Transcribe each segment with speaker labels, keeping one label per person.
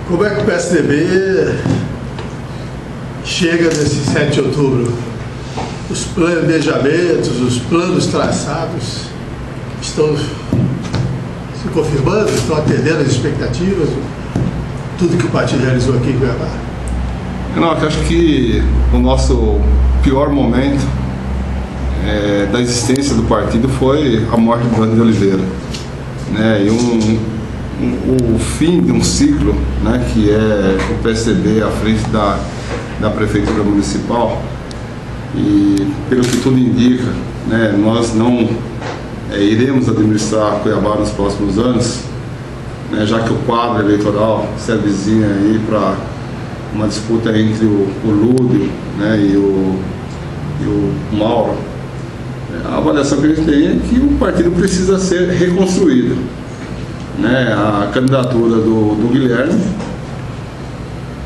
Speaker 1: Como é que o PSDB chega nesse 7 de outubro? Os planejamentos, os planos traçados estão se confirmando, estão atendendo as expectativas, tudo que o partido realizou aqui em Cuiabá?
Speaker 2: Não, eu acho que o nosso pior momento da existência do partido foi a morte do Dante de Oliveira, né? E o fim de um ciclo, né, que é o PSDB à frente da Prefeitura Municipal. E pelo que tudo indica, né, nós não iremos administrar Cuiabá nos próximos anos, né, já que o quadro eleitoral se avizinha aí para uma disputa entre o Lúdio, né, e o Mauro. A avaliação que a gente tem é que o partido precisa ser reconstruído, né? A candidatura do Guilherme,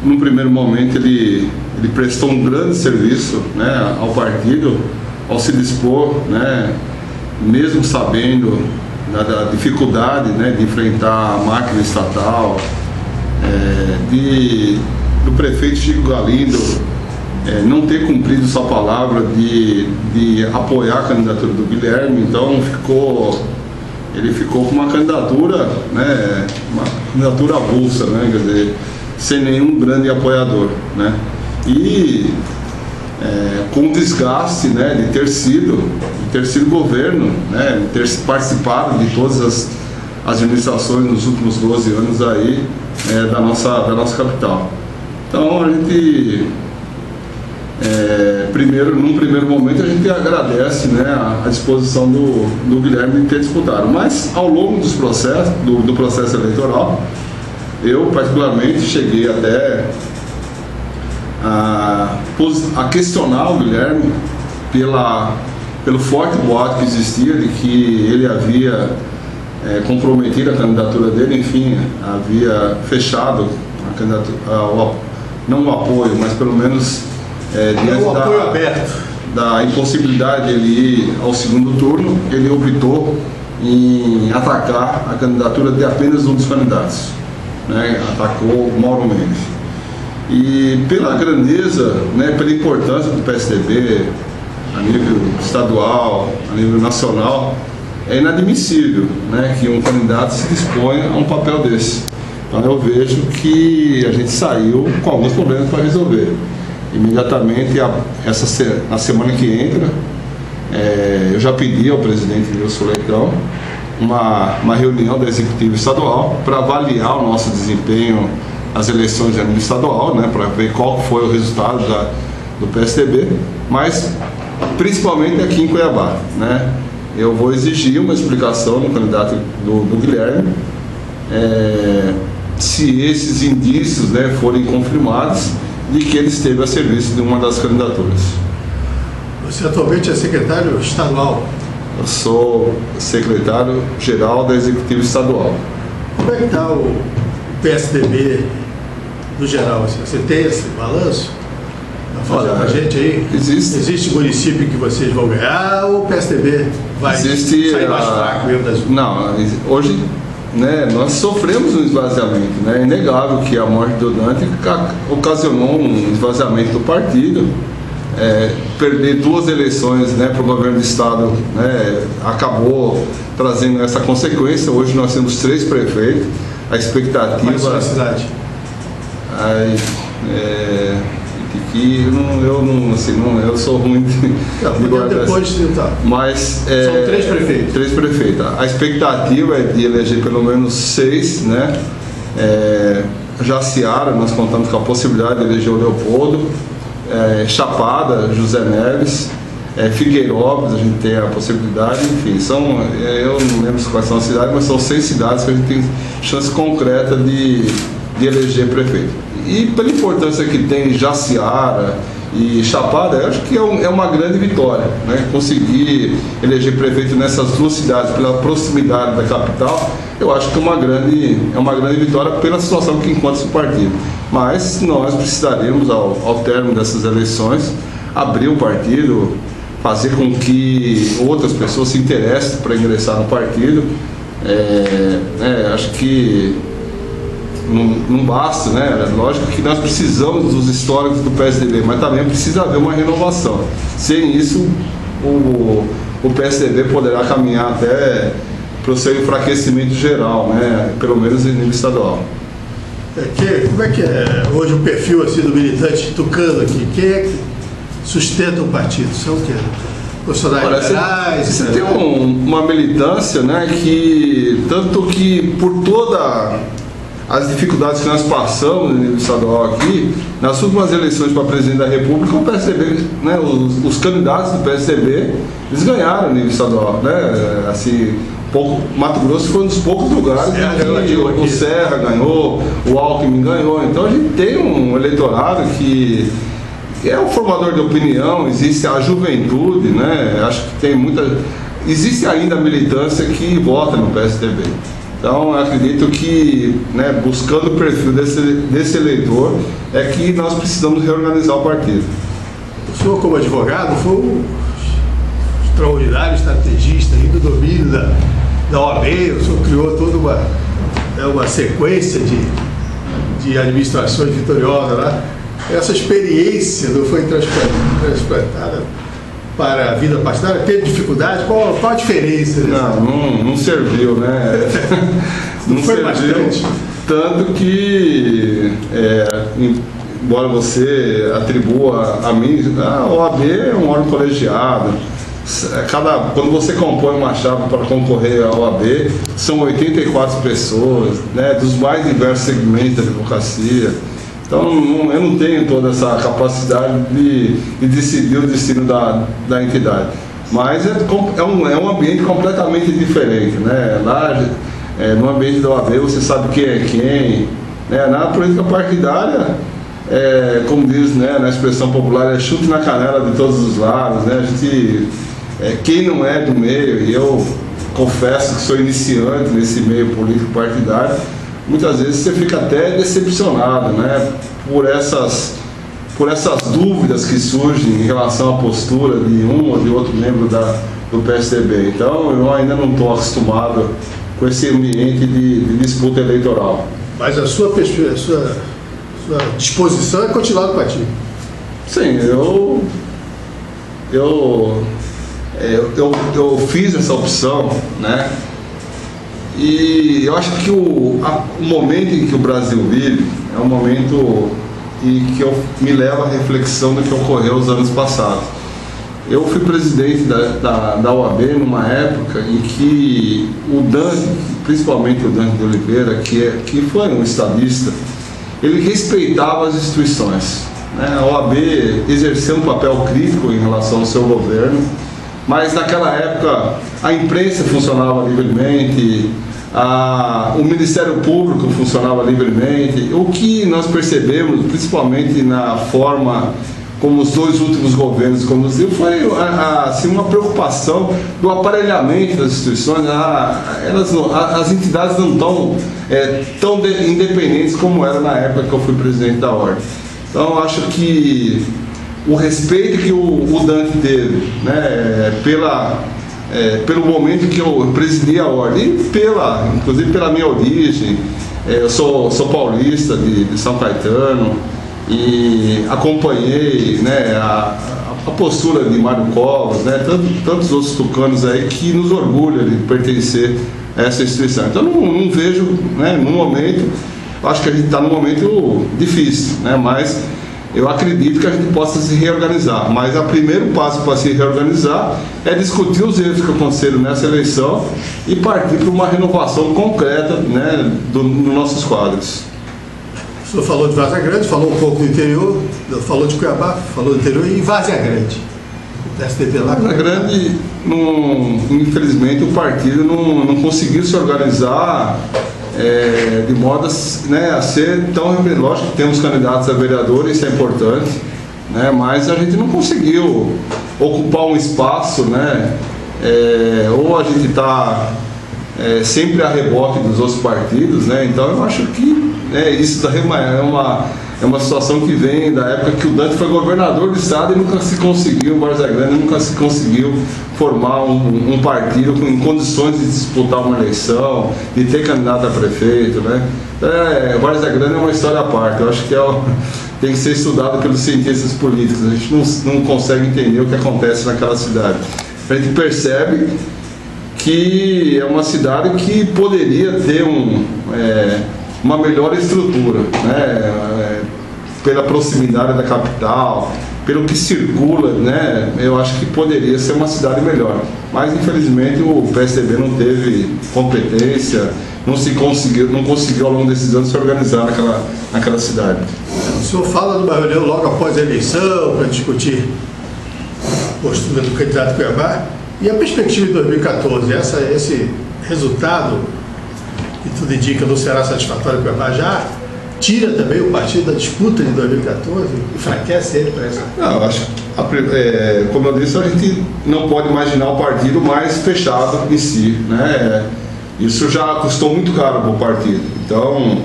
Speaker 2: num primeiro momento ele prestou um grande serviço, né, ao partido, ao se dispor, né, mesmo sabendo da dificuldade, né, de enfrentar a máquina estatal, do prefeito Chico Galindo não ter cumprido sua palavra de apoiar a candidatura do Guilherme. Então ele ficou com uma candidatura, né, uma candidatura avulsa, né, quer dizer, sem nenhum grande apoiador, né? E com o desgaste, né, de ter sido governo, né, de ter participado de todas as administrações nos últimos 12 anos aí da nossa capital. Então a gente num primeiro momento a gente agradece, né, a disposição do Guilherme de ter disputado, mas ao longo do processo eleitoral, eu particularmente cheguei até a questionar o Guilherme pelo forte boato que existia de que ele havia comprometido a candidatura dele, enfim, havia fechado a candidatura, não o apoio, mas pelo menos diante da impossibilidade de ele ir ao segundo turno, ele optou em atacar a candidatura de apenas um dos candidatos, né? Atacou o Mauro Mendes. E pela grandeza, né, pela importância do PSDB a nível estadual, a nível nacional, é inadmissível, né, que um candidato se disponha a um papel desse. Então eu vejo que a gente saiu com alguns problemas para resolver. Imediatamente, na semana que entra, eu já pedi ao presidente Nilson Leitão uma reunião da Executiva Estadual para avaliar o nosso desempenho nas eleições de nível estadual, né, para ver qual foi o resultado do PSDB, mas principalmente aqui em Cuiabá, né? Eu vou exigir uma explicação do candidato do Guilherme, se esses indícios, né, forem confirmados, de que ele esteve a serviço de uma das candidaturas.
Speaker 1: Você atualmente é secretário estadual?
Speaker 2: Eu sou secretário-geral da Executiva Estadual.
Speaker 1: Como é que está o PSDB no geral? Você tem esse balanço? Para fazer para a gente aí? Existe município que vocês vão ganhar ou o PSDB vai sair mais fraco mesmo das...
Speaker 2: Não, hoje, né, nós sofremos um esvaziamento, né? É inegável que a morte do Dante ocasionou um esvaziamento do partido. Perder 2 eleições, né, para o governo do estado, né, acabou trazendo essa consequência. Hoje nós temos 3 prefeitos. A expectativa...
Speaker 1: Qual é a sua cidade?
Speaker 2: Eu sou ruim de guardar.
Speaker 1: Depois de tentar.
Speaker 2: Mas
Speaker 1: são 3 prefeitos.
Speaker 2: 3 prefeitos. A expectativa é de eleger pelo menos 6, né? Jaciara, nós contamos com a possibilidade de eleger o Leopoldo, Chapada, José Neves, Figueirópolis, a gente tem a possibilidade, enfim, eu não lembro quais são as cidades, mas são 6 cidades que a gente tem chance concreta de eleger prefeito. E pela importância que tem Jaciara e Chapada, eu acho que é uma grande vitória, né? Conseguir eleger prefeito nessas 2 cidades pela proximidade da capital, eu acho que é uma grande vitória pela situação que encontra-se o partido. Mas nós precisaremos, ao término dessas eleições, abrir o partido, fazer com que outras pessoas se interessem para ingressar no partido. Acho que não basta, né? Lógico que nós precisamos dos históricos do PSDB, mas também precisa haver uma renovação. Sem isso, o PSDB poderá caminhar até para o seu enfraquecimento geral, né? Pelo menos em nível estadual.
Speaker 1: Como é que é hoje o perfil assim, do militante tucano aqui? Quem é que sustenta o partido? São o quê? Profissionais liberais?
Speaker 2: Você tem uma militância, né, que tanto que por toda as dificuldades que nós passamos no nível estadual aqui, nas últimas eleições para presidente da República, o PSDB, né, os candidatos do PSDB, eles ganharam no nível estadual, né, assim, Mato Grosso foi um dos poucos lugares que o Serra ganhou, o Alckmin ganhou. Então a gente tem um eleitorado que é um formador de opinião, existe a juventude, né? Acho que tem existe ainda a militância que vota no PSDB. Então eu acredito que, né, buscando o perfil desse eleitor, é que nós precisamos reorganizar o partido.
Speaker 1: O senhor, como advogado, foi um extraordinário estrategista aí do domínio da OAB. O senhor criou toda uma sequência de administrações vitoriosas lá. Essa experiência não foi transplantada para a vida partidária? Teve dificuldade? Qual a diferença?
Speaker 2: Não serviu, né?
Speaker 1: Não foi serviu bastante.
Speaker 2: Tanto que, embora você atribua a mim, a OAB é um órgão colegiado. Quando você compõe uma chapa para concorrer à OAB, são 84 pessoas, né, dos mais diversos segmentos da advocacia. Então eu não tenho toda essa capacidade de decidir o destino da entidade. Mas é um ambiente completamente diferente, né? Lá, no ambiente da OAB, você sabe quem é quem, né? Na política partidária, como diz, né, na expressão popular, é chute na canela de todos os lados, né? A gente, quem não é do meio, e eu confesso que sou iniciante nesse meio político partidário, muitas vezes você fica até decepcionado, né, por essas dúvidas que surgem em relação à postura de um ou de outro membro do PSDB. Então eu ainda não estou acostumado com esse ambiente de disputa eleitoral.
Speaker 1: Mas a sua disposição é continuar no partido?
Speaker 2: Sim, eu fiz essa opção, né? E eu acho que o momento em que o Brasil vive é um momento em que me leva à reflexão do que ocorreu nos anos passados. Eu fui presidente da OAB numa época em que o Dante, principalmente o Dante de Oliveira, que foi um estadista, ele respeitava as instituições, né? A OAB exerceu um papel crítico em relação ao seu governo, mas naquela época a imprensa funcionava livremente, o Ministério Público funcionava livremente. O que nós percebemos, principalmente na forma como os dois últimos governos conduziram, foi assim, uma preocupação do aparelhamento das instituições. As entidades não estão tão independentes como era na época que eu fui presidente da Ordem. Então acho que o respeito que o Dante teve, né, pelo momento que eu presidi a Ordem, inclusive pela minha origem, eu sou paulista de São Caetano e acompanhei, né, a postura de Mário Covas, né, tantos outros tucanos aí que nos orgulham de pertencer a essa instituição. Então não vejo, né, no momento, acho que a gente está num momento difícil, né, mas eu acredito que a gente possa se reorganizar, mas o primeiro passo para se reorganizar é discutir os erros que aconteceram nessa eleição e partir para uma renovação concreta, né, dos nossos quadros.
Speaker 1: O senhor falou de Várzea Grande, falou um pouco do interior, falou de Cuiabá, falou do interior, e Várzea Grande? O PSDB lá?
Speaker 2: Várzea Grande, infelizmente, o partido não conseguiu se organizar de modo, né, a ser tão... Lógico que temos candidatos a vereador, isso é importante, né, mas a gente não conseguiu ocupar um espaço, né, ou a gente está sempre a reboque dos outros partidos, né? Então eu acho que isso daí é uma situação que vem da época que o Dante foi governador do estado e nunca se conseguiu, Várzea Grande nunca se conseguiu formar um partido em condições de disputar uma eleição, de ter candidato a prefeito, né? Várzea Grande é uma história à parte, eu acho que tem que ser estudado pelos cientistas políticos, a gente não consegue entender o que acontece naquela cidade. A gente percebe que é uma cidade que poderia ter uma melhor estrutura, né? Pela proximidade da capital, pelo que circula, né? Eu acho que poderia ser uma cidade melhor, mas infelizmente o PSDB não teve competência, não conseguiu ao longo desses anos se organizar naquela cidade.
Speaker 1: O senhor fala de uma reunião logo após a eleição para discutir a postura do candidato Cuiabá. E a perspectiva de 2014, esse resultado que tudo indica não será satisfatório para o Cuiabá, já tira também o partido da disputa de 2014, enfraquece ele para essa?
Speaker 2: Não, eu acho que, como eu disse, a gente não pode imaginar o partido mais fechado em si, né? Isso já custou muito caro para o partido. Então,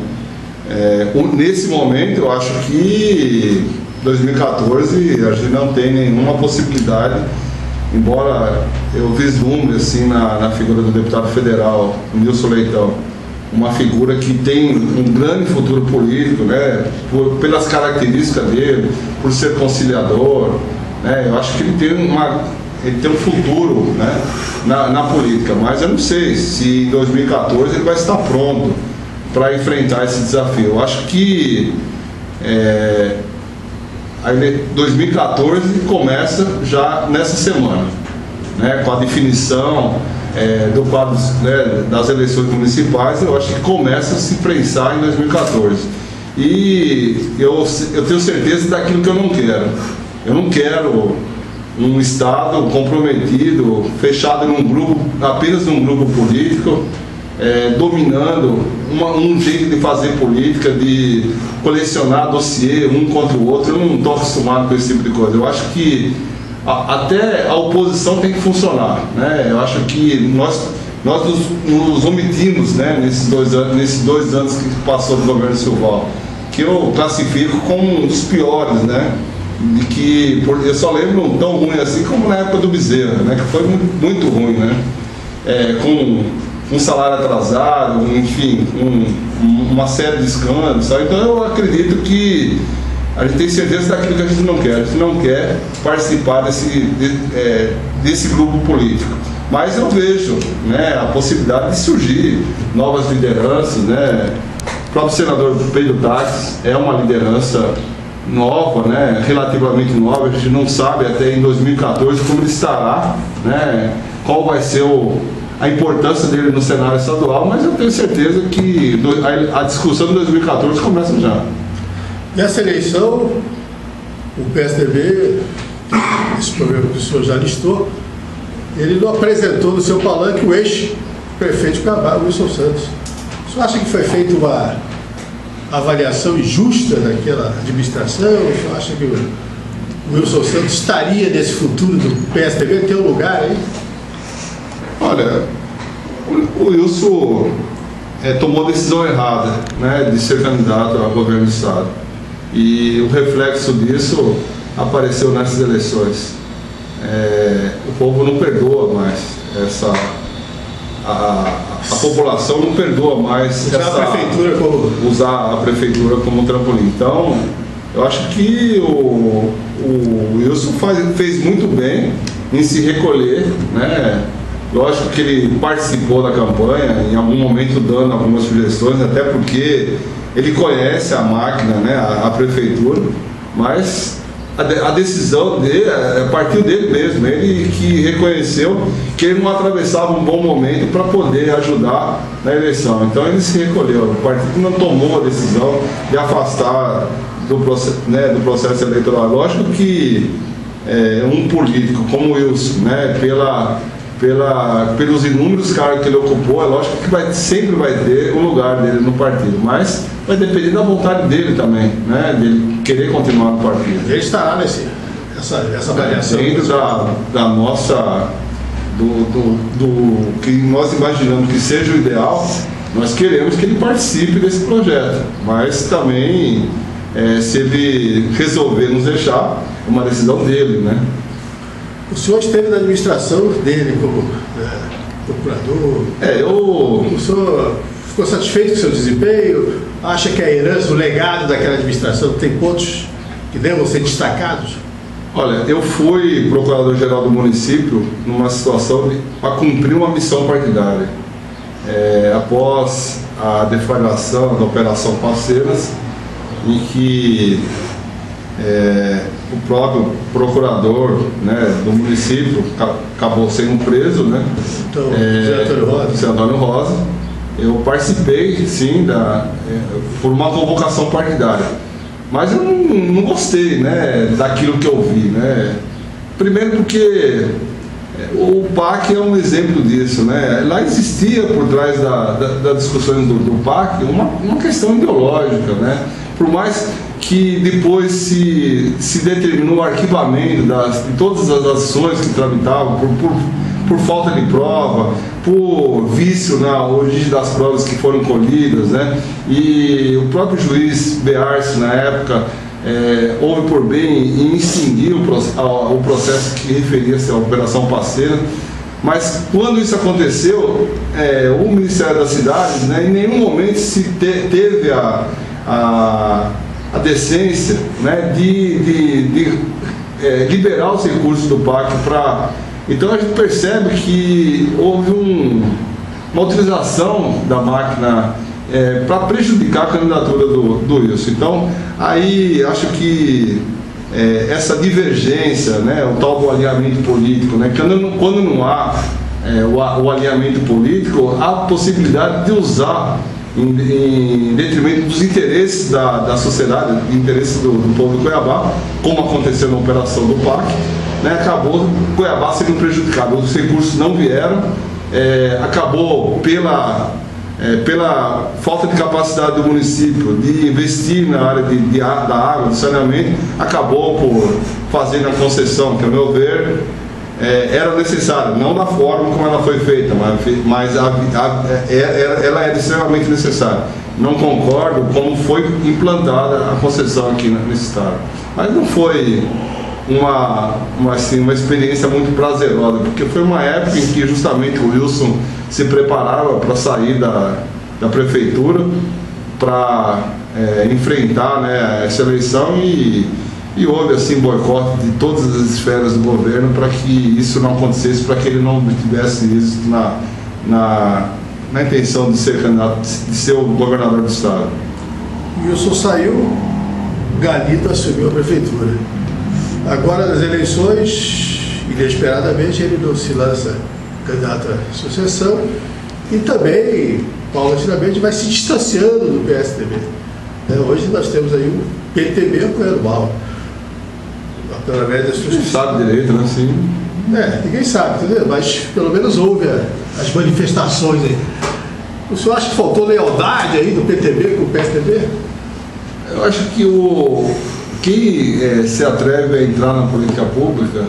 Speaker 2: nesse momento, eu acho que 2014 a gente não tem nenhuma possibilidade. Embora eu vislumbre assim na figura do deputado federal Nilson Leitão, uma figura que tem um grande futuro político, né, pelas características dele, por ser conciliador, né, eu acho que ele tem um futuro, né, na política, mas eu não sei se em 2014 ele vai estar pronto para enfrentar esse desafio. Eu acho que 2014 começa já nessa semana, né, com a definição do quadro, né, das eleições municipais. Eu acho que começa a se prensar em 2014. E eu tenho certeza daquilo que eu não quero. Eu não quero um Estado comprometido, fechado apenas num grupo político, dominando um jeito de fazer política, de colecionar dossiê um contra o outro. Eu não estou acostumado com esse tipo de coisa. Eu acho que até a oposição tem que funcionar, né? Eu acho que nós nos omitimos, né, nesses dois anos que passou do governo Silval, que eu classifico como um dos piores, né? Eu só lembro tão ruim assim como na época do Bezerra, né? Que foi muito ruim, né? Com um salário atrasado, enfim, uma série de escândalos, sabe? Então eu acredito que a gente tem certeza daquilo que a gente não quer. A gente não quer participar desse grupo político. Mas eu vejo, né, a possibilidade de surgir novas lideranças, né? O próprio senador Pedro Taques é uma liderança nova, né, relativamente nova. A gente não sabe até em 2014 como ele estará, né, qual vai ser a importância dele no cenário estadual, mas eu tenho certeza que a discussão de 2014 começa já.
Speaker 1: Nessa eleição, o PSDB, esse programa que o senhor já listou, ele não apresentou no seu palanque o ex-prefeito de Cuiabá, Wilson Santos. O senhor acha que foi feita uma avaliação injusta daquela administração? O senhor acha que o Wilson Santos estaria nesse futuro do PSDB? Tem um lugar aí?
Speaker 2: Olha, o Wilson tomou a decisão errada, né, de ser candidato a governo do estado. E o reflexo disso apareceu nessas eleições. O povo não perdoa mais a população não perdoa mais usar a prefeitura como um trampolim. Então, eu acho que o Wilson fez muito bem em se recolher, né? Lógico que ele participou da campanha, em algum momento dando algumas sugestões, até porque ele conhece a máquina, né, a prefeitura, mas a decisão dele partiu dele mesmo. Ele que reconheceu que ele não atravessava um bom momento para poder ajudar na eleição. Então ele se recolheu. O partido não tomou a decisão de afastar do processo eleitoral. Lógico que um político como o Wilson, né, pelos inúmeros cargos que ele ocupou, é lógico que sempre vai ter um lugar dele no partido, mas vai depender da vontade dele também, né, dele querer continuar no partido.
Speaker 1: Ele estará nessa avaliação.
Speaker 2: Dentro da do que nós imaginamos que seja o ideal, nós queremos que ele participe desse projeto, mas também se ele resolver nos deixar, é uma decisão dele, né?
Speaker 1: O senhor esteve na administração dele como procurador. O senhor ficou satisfeito com o seu desempenho? Acha que a herança, o legado daquela administração tem pontos que devam ser destacados?
Speaker 2: Olha, eu fui procurador-geral do município numa situação para cumprir uma missão partidária. Após a deflagração da Operação Parceiras, em que o próprio procurador, né, do município acabou sendo preso, né?
Speaker 1: Então, Zé
Speaker 2: Antônio Rosa. Eu participei, sim, por uma convocação partidária, mas eu não gostei, né, daquilo que eu vi, né? Primeiro porque o PAC é um exemplo disso, né? Lá existia por trás das discussões do PAC uma questão ideológica, né? Por mais que depois se determinou o arquivamento de todas as ações que tramitavam por falta de prova, por vício na origem das provas que foram colhidas, né? E o próprio juiz Bearce, na época, houve por bem em extinguir o processo que referia-se à Operação Parceira. Mas quando isso aconteceu, o Ministério das Cidades, né, em nenhum momento se teve a decência, né, de liberar os recursos do PAC para... Então a gente percebe que houve uma utilização da máquina para prejudicar a candidatura do Wilson. Então aí acho que essa divergência, né, o tal do alinhamento político, né, quando não há o alinhamento político, há a possibilidade de usar em detrimento dos interesses da sociedade, interesses do povo de Cuiabá, como aconteceu na operação do PAC, né, acabou Cuiabá sendo prejudicado, os recursos não vieram, acabou pela falta de capacidade do município de investir na área da água, do saneamento, acabou por fazer a concessão, que a meu ver era necessária, não da forma como ela foi feita, mas ela era extremamente necessária. Não concordo como foi implantada a concessão aqui nesse estado, mas não foi uma experiência muito prazerosa, porque foi uma época em que justamente o Wilson se preparava para sair da prefeitura para enfrentar, né, essa eleição e houve assim boicote de todas as esferas do governo para que isso não acontecesse, para que ele não tivesse êxito na intenção de ser candidato, de ser o governador do estado.
Speaker 1: Wilson saiu, Galito assumiu a prefeitura. Agora, nas eleições, inesperadamente, ele não se lança candidato à sucessão e também, paulatinamente, vai se distanciando do PSDB. Hoje nós temos aí o PTB apoiando mal. Pela média das pessoas.
Speaker 2: Sabe direito, né? Sim.
Speaker 1: Ninguém sabe, entendeu? Mas pelo menos houve as manifestações aí. O senhor acha que faltou lealdade aí do PTB com o PSDB?
Speaker 2: Eu acho que quem se atreve a entrar na política pública,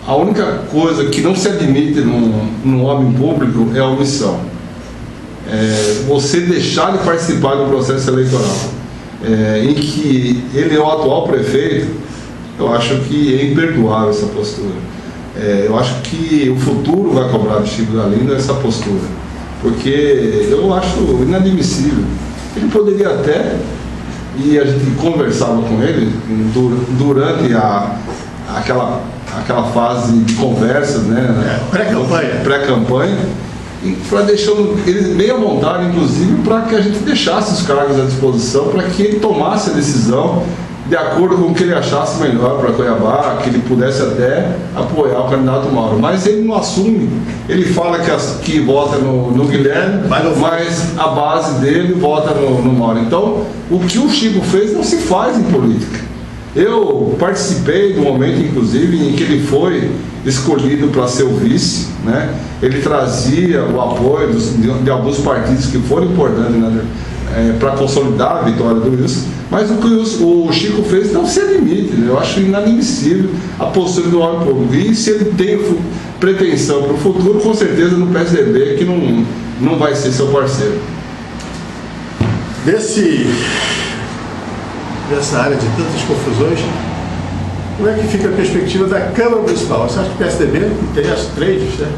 Speaker 2: a única coisa que não se admite num homem público é a omissão. Você deixar de participar do processo eleitoral, em que ele é o atual prefeito, eu acho que é imperdoável essa postura. Eu acho que o futuro vai cobrar do Chico Galindo essa postura, porque eu acho inadmissível. Ele poderia até, e a gente conversava com ele durante aquela fase de conversas, né? Pré-campanha, para deixar ele bem à vontade, inclusive, para que a gente deixasse os cargos à disposição, para que ele tomasse a decisão de acordo com o que ele achasse melhor para Cuiabá, que ele pudesse até apoiar o candidato Mauro. Mas ele não assume, ele fala que vota no Guilherme, mas a base dele vota no Mauro. Então, o que o Chico fez não se faz em política. Eu participei do momento, inclusive, em que ele foi escolhido para ser o vice, né? Ele trazia o apoio de alguns partidos que foram importantes para consolidar a vitória do Wilson, mas o que o Chico fez não se admite, né? Eu acho inadmissível a postura do homem público. E se ele tem pretensão para o futuro, com certeza no PSDB, que não vai ser seu parceiro.
Speaker 1: Dessa área de tantas confusões, como é que fica a perspectiva da Câmara Municipal? Você acha que o PSDB tem as três, né?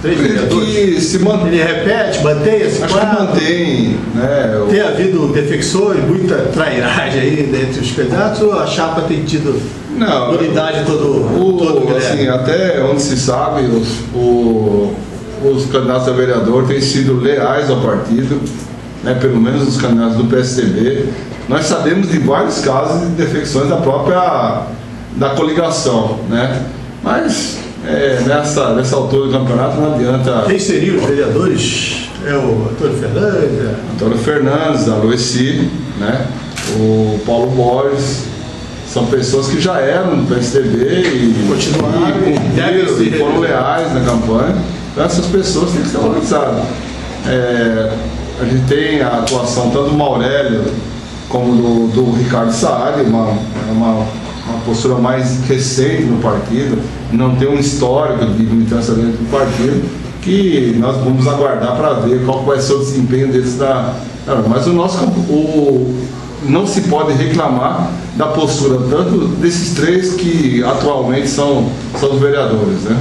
Speaker 1: Três vereadores? Ele repete, mantém esse quadro?
Speaker 2: Acho que mantém, né?
Speaker 1: Tem havido defecções, muita trairagem aí entre os candidatos, ou a chapa tem tido unidade todo
Speaker 2: assim, até onde se sabe, os candidatos a vereador têm sido leais ao partido, né? Pelo menos os candidatos do PSDB. Nós sabemos de vários casos de defecções da coligação, né? Mas nessa altura do campeonato não adianta.
Speaker 1: Quem seriam os vereadores? É o Antônio Fernandes?
Speaker 2: Antônio Fernandes, a Loeci, né? O Paulo Borges. São pessoas que já eram do PSDB e continuaram e foram leais na campanha. Então essas pessoas têm que ser valorizadas. A gente tem a atuação tanto do Maurélio como do Ricardo Saad, uma postura mais recente no partido, não tem um histórico de militância dentro do partido, que nós vamos aguardar para ver qual vai ser o desempenho deles mas não se pode reclamar da postura tanto desses três que atualmente são os vereadores, né?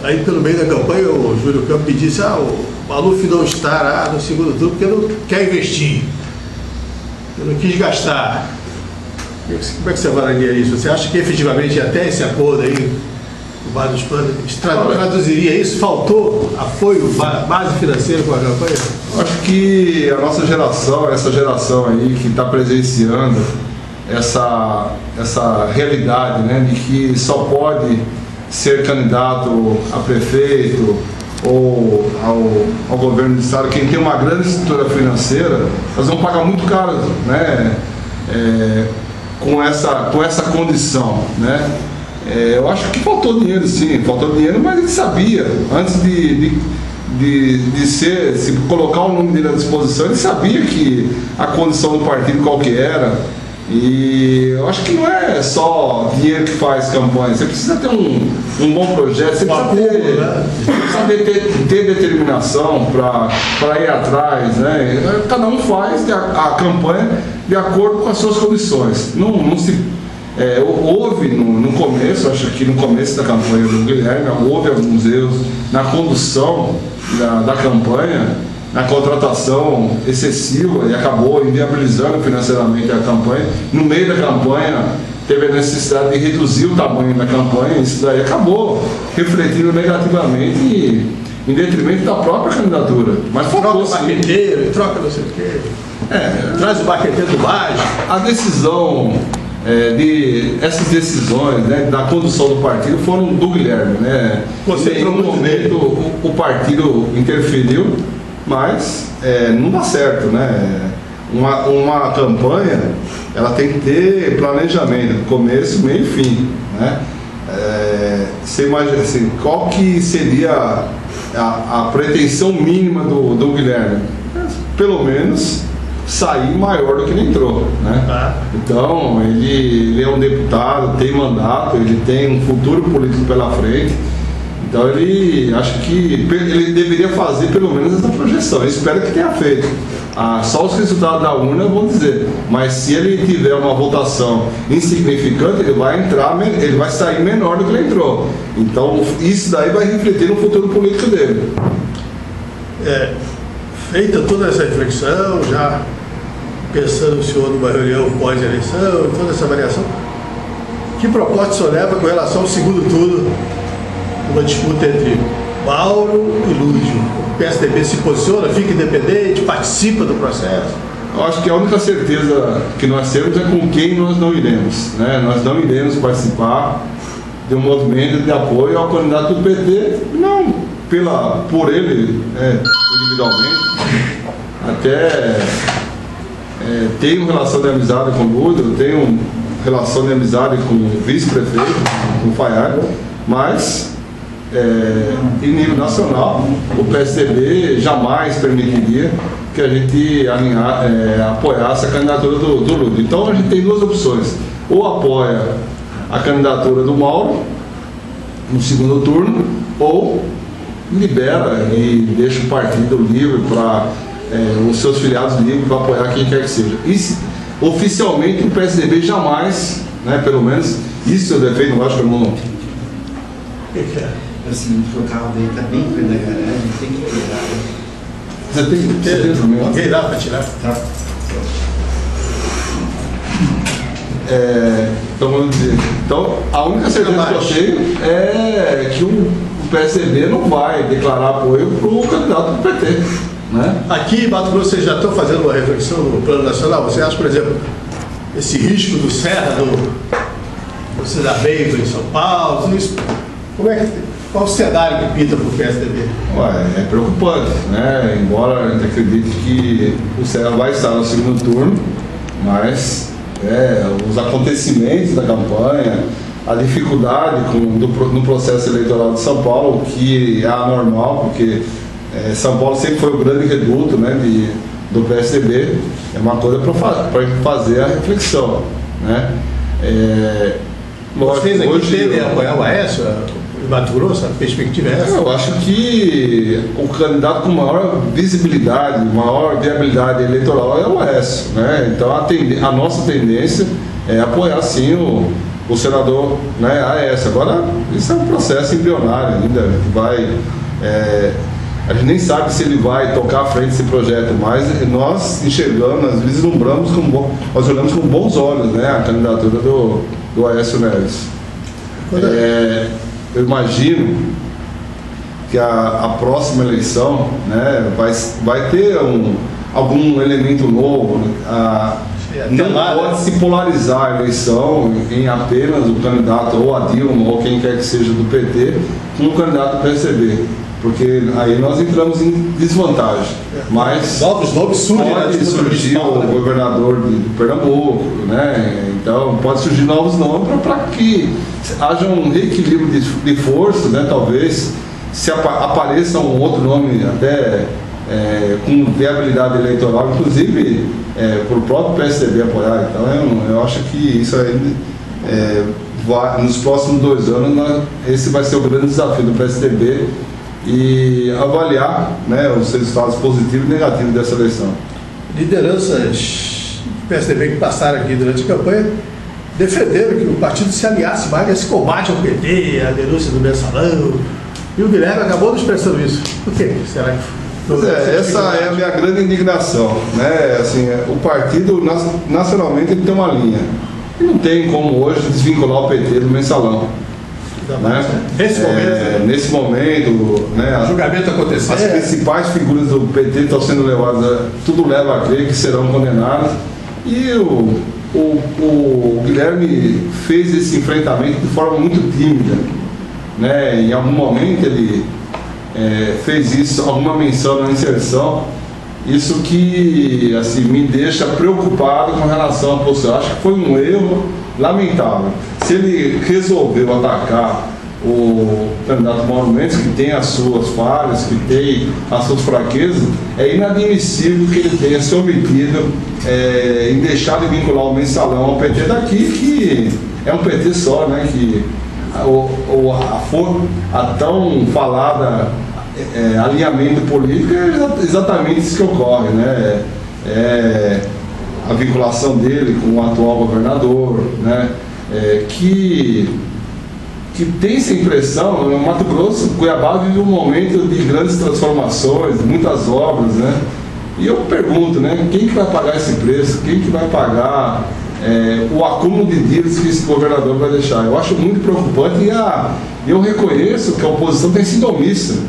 Speaker 1: Aí pelo meio da campanha o Júlio Campos me disse, o Maluf não estará no segundo turno porque não quer investir, eu não quis gastar. Como é que você avaliaria isso? Você acha que efetivamente até esse acordo aí, o vários planos, traduziria isso? Faltou apoio, base financeira com a campanha?
Speaker 2: Acho que a nossa geração, essa geração aí que está presenciando essa realidade, né, de que só pode ser candidato a prefeito ou ao governo do estado quem tem uma grande estrutura financeira, nós vamos pagar muito caro, né, com essa condição, né? Eu acho que faltou dinheiro, sim, mas ele sabia, antes de se colocar o nome dele à disposição, ele sabia que a condição do partido qual que era. E eu acho que não é só dinheiro que faz campanha, você precisa ter um bom projeto, você precisa ter determinação para ir atrás, né? Cada um faz a campanha de acordo com as suas condições. Houve no começo, acho que no começo da campanha do Guilherme, houve alguns erros na condução da campanha, na contratação excessiva, e acabou inviabilizando financeiramente a campanha. No meio da campanha teve a necessidade de reduzir o tamanho da campanha, isso daí acabou refletindo negativamente em detrimento da própria candidatura. Mas
Speaker 1: troca o baqueteiro, troca não sei o quê. Traz o baqueteiro do baixo.
Speaker 2: A decisão essas decisões, né, da condução do partido foram do Guilherme, né? Em um momento o partido interferiu, mas não dá certo, né? Uma campanha, ela tem que ter planejamento, começo, meio e fim, né? Você imagina assim, qual que seria a pretensão mínima do Guilherme? Pelo menos sair maior do que ele entrou, né? Então ele é um deputado, tem mandato, ele tem um futuro político pela frente. Então acho que ele deveria fazer pelo menos essa projeção. Eu espero que tenha feito. Só os resultados da urna vão dizer. Mas se ele tiver uma votação insignificante, ele vai sair menor do que ele entrou. Então isso daí vai refletir no futuro político dele.
Speaker 1: Feita toda essa reflexão, já pensando o senhor numa reunião pós-eleição, toda essa variação, que proposta o senhor leva com relação ao segundo turno, uma disputa entre Mauro e Lúcio? O PSDB se posiciona, fica independente, participa do processo?
Speaker 2: Eu acho que a única certeza que nós temos é com quem nós não iremos, né? Nós não iremos participar de um movimento de apoio ao candidato do PT, não por ele individualmente, até tenho relação de amizade com o Lúcio, tenho relação de amizade com o vice-prefeito, com o Fayard, mas em nível nacional, o PSDB jamais permitiria que a gente apoiasse a candidatura do Lula. Então a gente tem duas opções: ou apoia a candidatura do Mauro no segundo turno, ou libera e deixa o partido livre para os seus filiados livres para apoiar quem quer que seja. Oficialmente o PSDB jamais, né, pelo menos isso eu defendo, eu acho que eu não.
Speaker 3: Assim, o carro dele está bem perto da garagem, tem que tirar.
Speaker 2: Você tem também?
Speaker 1: Alguém lá para tirar?
Speaker 3: Tá.
Speaker 2: Então, vamos dizer. Então, a única certeza que eu tenho é que o PSDB não vai declarar apoio para o candidato do PT. Né?
Speaker 1: Aqui em Mato Grosso, vocês já estão fazendo uma reflexão no plano nacional? Você acha, por exemplo, esse risco do Serra, você dá bem em São Paulo, tudo isso? Qual o cenário que pinta para o PSDB?
Speaker 2: É preocupante, né? Embora a gente acredite que o Serra vai estar no segundo turno, mas os acontecimentos da campanha, a dificuldade no processo eleitoral de São Paulo, que é anormal, porque São Paulo sempre foi o grande reduto, né, do PSDB, é uma coisa para fazer a reflexão. Né?
Speaker 1: Vocês aqui tendem a apoiar o Aécio, em Mato Grosso? A perspectiva é essa?
Speaker 2: Eu acho que o candidato com maior visibilidade, maior viabilidade eleitoral é o Aécio. Né? Então a nossa tendência é apoiar sim o senador, né, Aécio. Agora, isso é um processo embrionário ainda, a gente nem sabe se ele vai tocar à frente desse projeto, mas nós enxergamos, nós vislumbramos, nós olhamos com bons olhos, né, a candidatura do Aécio Neves. Eu imagino que a próxima eleição, né, vai ter algum elemento novo. Não pode se polarizar a eleição em apenas o candidato ou a Dilma ou quem quer que seja do PT com o candidato do PSDB, porque aí nós entramos em desvantagem. Mas
Speaker 1: novos nomes surgem,
Speaker 2: pode surgir o governador de Pernambuco, né? Então pode surgir novos nomes para que haja um reequilíbrio de força, né? Talvez se apareça um outro nome até com viabilidade eleitoral, inclusive por o próprio PSDB apoiar. Então eu acho que isso aí nos próximos 2 anos esse vai ser o grande desafio do PSDB, e avaliar, né, os resultados positivos e negativos dessa eleição.
Speaker 1: Lideranças do PSDB que passaram aqui durante a campanha defenderam que o partido se aliasse mais nesse combate ao PT, a denúncia do mensalão, e o Guilherme acabou nos expressando isso. Por quê? Será que
Speaker 2: essa é a minha grande indignação, né? Assim, o partido nacionalmente ele tem uma linha e não tem como hoje desvincular o PT do mensalão. Né? Nesse momento, né,
Speaker 1: o julgamento aconteceu.
Speaker 2: As principais figuras do PT estão sendo levadas, tudo leva a crer que serão condenadas, e o Guilherme fez esse enfrentamento de forma muito tímida, né? Em algum momento ele fez isso, alguma menção na inserção, isso que assim, me deixa preocupado com relação à postura. Acho que foi um erro lamentável. Se ele resolveu atacar o candidato Mauro Mendes, que tem as suas falhas, que tem as suas fraquezas, é inadmissível que ele tenha se omitido em deixar de vincular o mensalão ao PT daqui, que é um PT só, né? Que a tão falada alinhamento político é exatamente isso que ocorre, né? A vinculação dele com o atual governador, né? Que tem essa impressão. No Mato Grosso, Cuiabá vive um momento de grandes transformações, muitas obras, né? E eu pergunto, né? Quem que vai pagar esse preço? Quem que vai pagar o acúmulo de dívidas que esse governador vai deixar? Eu acho muito preocupante, e eu reconheço que a oposição tem sido omissa,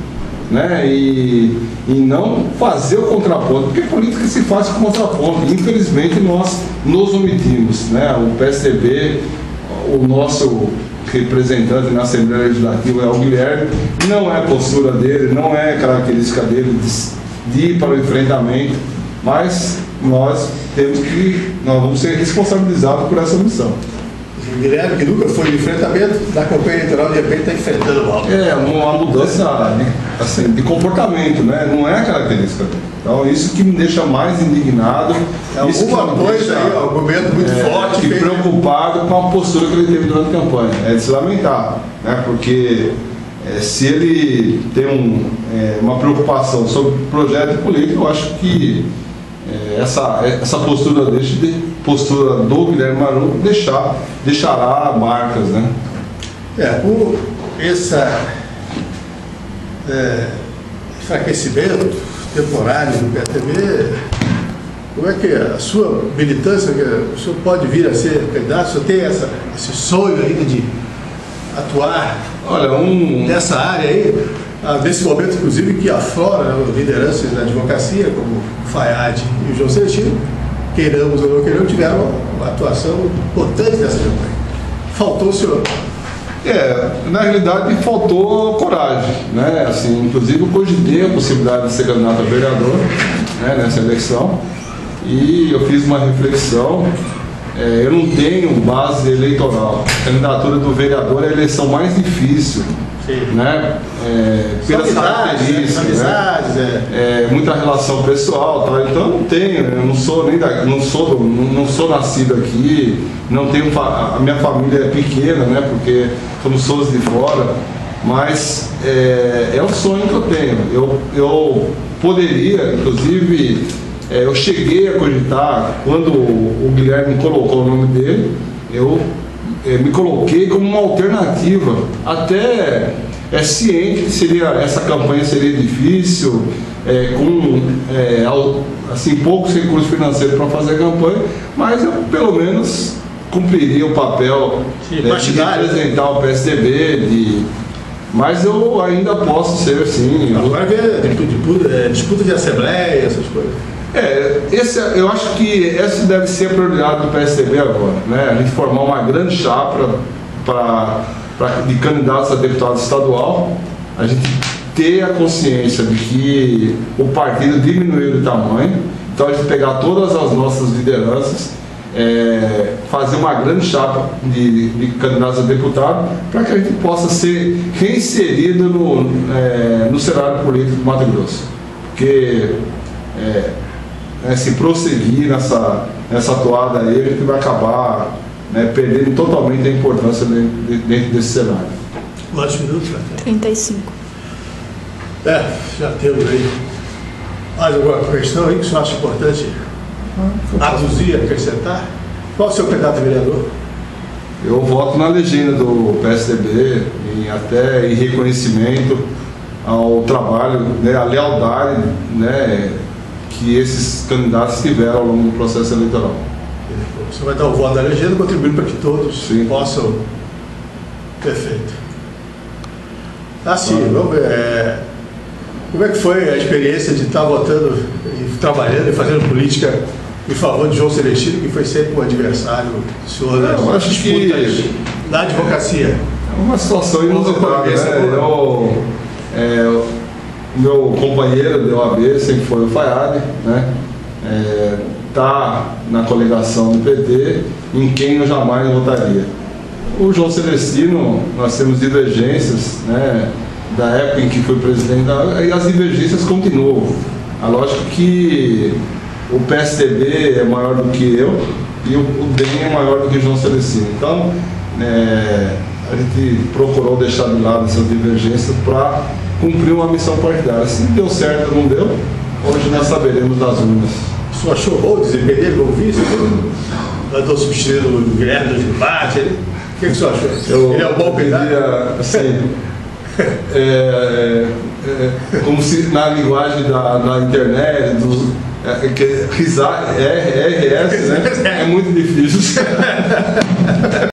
Speaker 2: né? E não fazer o contraponto, porque política se faz com contraponto. Infelizmente nós nos omitimos, né? O PSDB, o nosso representante na Assembleia Legislativa é o Guilherme, não é a postura dele, não é característica dele de ir para o enfrentamento, mas nós vamos ser responsabilizados por essa missão.
Speaker 1: O Guilherme, que nunca foi de enfrentamento, na campanha eleitoral, de repente está enfrentando o Alckmin.
Speaker 2: É uma mudança de comportamento, né? Não é a característica dele. Então, isso que me deixa mais indignado. Isso
Speaker 1: alguma coisa aí, um argumento muito forte.
Speaker 2: E preocupado com a postura que ele teve durante a campanha. É de se lamentar, né? Porque se ele tem uma preocupação sobre o projeto político, eu acho que essa postura do Guilherme Marão deixará marcas, né?
Speaker 1: Por esse enfraquecimento temporário do PSDB, como é que a sua militância, o senhor pode vir a ser candidato, o senhor tem esse sonho ainda de atuar nessa área aí, nesse momento, inclusive, que aflora lideranças da advocacia, como o Fayad e o João Celestino, queiramos ou não queiramos, tiveram uma atuação importante nessa campanha. Faltou o senhor?
Speaker 2: Na realidade, faltou coragem, né? Assim, inclusive, eu cogitei a possibilidade de ser candidato a vereador, né, nessa eleição, e eu fiz uma reflexão. Eu não tenho base eleitoral. A candidatura do vereador é a eleição mais difícil. Sim. Né? Pelas características, muita relação pessoal, tá? Então eu não tenho, eu não sou nascido aqui, não tenho, a minha família é pequena, né? Porque somos todos de fora, mas é o sonho que eu tenho. Eu poderia, inclusive, eu cheguei a cogitar, quando o Guilherme colocou o nome dele, eu me coloquei como uma alternativa, até ciente que essa campanha seria difícil, com assim, poucos recursos financeiros para fazer a campanha, mas eu pelo menos cumpriria o papel de representar o PSDB, mas eu ainda posso ser assim.
Speaker 1: Agora vem disputa de assembleia, essas coisas.
Speaker 2: Eu acho que essa deve ser a prioridade do PSDB agora, né? A gente formar uma grande chapa de candidatos a deputado estadual, a gente ter a consciência de que o partido diminuiu de tamanho, então a gente pegar todas as nossas lideranças, fazer uma grande chapa de candidatos a deputado, para que a gente possa ser reinserido no cenário político do Mato Grosso. Porque se prosseguir nessa atoada aí, a gente vai acabar perdendo totalmente a importância dentro desse cenário.
Speaker 1: Quantos minutos, vai ter?
Speaker 4: 35.
Speaker 1: Já temos aí. Mais alguma questão aí que o senhor acha importante aduzir, acrescentar? Qual é o seu candidato a vereador?
Speaker 2: Eu voto na legenda do PSDB, até em reconhecimento ao trabalho, a lealdade, que esses candidatos tiveram ao longo do processo eleitoral.
Speaker 1: Você vai dar o voto da legenda, contribuindo para que todos possam. Perfeito. Vamos ver. Como é que foi a experiência de estar votando, trabalhando e fazendo política em favor de João Celestino, que foi sempre um adversário do senhor nas disputas da advocacia?
Speaker 2: É uma situação inusitada, meu companheiro de OAB sempre foi o Fayad, está na coligação do PT, em quem eu jamais votaria. O João Celestino, nós temos divergências, da época em que foi presidente, e as divergências continuam. A lógica que o PSDB é maior do que eu e o DEM é maior do que o João Celestino. Então, a gente procurou deixar de lado essas divergências para cumprir uma missão partidária. Se deu certo ou não deu, hoje nós saberemos das urnas.
Speaker 1: O senhor achou bom o desempenho dele como vice? Andou substituindo o Guilherme no debate? O que o senhor achou? Ele é um bom candidato?
Speaker 2: Assim, como se na linguagem da internet, RS, é muito difícil.